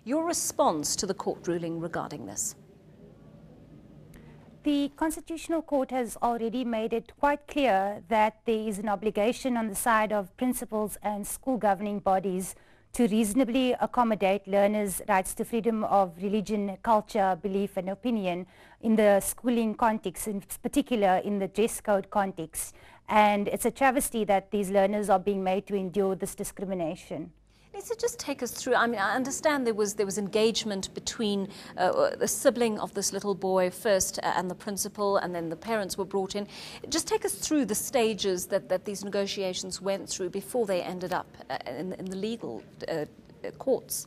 Your response to the court ruling regarding this? The Constitutional Court has already made it quite clear that there is an obligation on the side of principals and school governing bodies to reasonably accommodate learners' rights to freedom of religion, culture, belief and opinion in the schooling context, in particular in the dress code context. And it's a travesty that these learners are being made to endure this discrimination. Lisa, just take us through. I mean, I understand there was engagement between the sibling of this little boy first and the principal, and then the parents were brought in. Just take us through the stages that these negotiations went through before they ended up in the legal courts.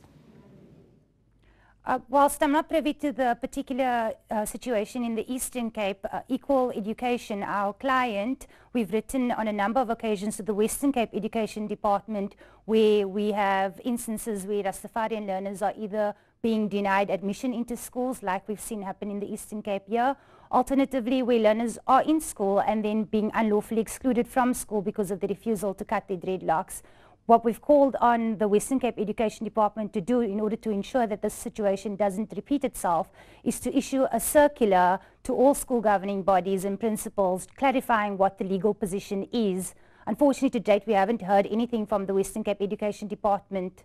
Whilst I'm not privy to the particular situation in the Eastern Cape, Equal Education, our client, we've written on a number of occasions to the Western Cape Education Department where we have instances where Rastafarian learners are either being denied admission into schools, like we've seen happen in the Eastern Cape here, alternatively where learners are in school and then being unlawfully excluded from school because of the refusal to cut their dreadlocks. What we've called on the Western Cape Education Department to do in order to ensure that this situation doesn't repeat itself is to issue a circular to all school governing bodies and principals clarifying what the legal position is. Unfortunately, to date, we haven't heard anything from the Western Cape Education Department.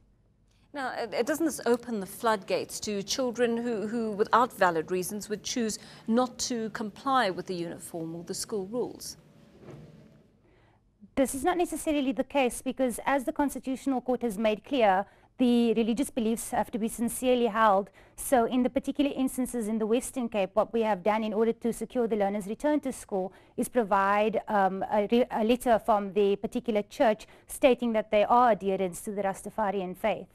Now, doesn't this open the floodgates to children who, without valid reasons, would choose not to comply with the uniform or the school rules? This is not necessarily the case because, as the Constitutional Court has made clear, the religious beliefs have to be sincerely held. So in the particular instances in the Western Cape, what we have done in order to secure the learners' return to school is provide a letter from the particular church stating that they are adherents to the Rastafarian faith.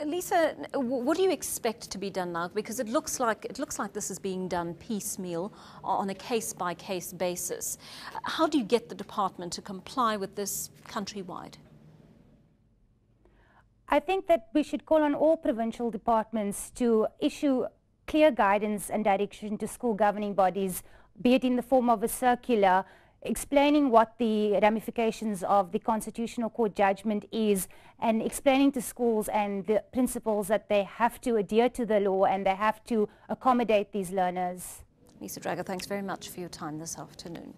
Lisa, what do you expect to be done now? Because it looks like this is being done piecemeal on a case-by-case basis. How do you get the department to comply with this countrywide? I think that we should call on all provincial departments to issue clear guidance and direction to school governing bodies, be it in the form of a circular explaining what the ramifications of the Constitutional Court judgment is, and explaining to schools and the principals that they have to adhere to the law and they have to accommodate these learners. Lisa Draga, thanks very much for your time this afternoon.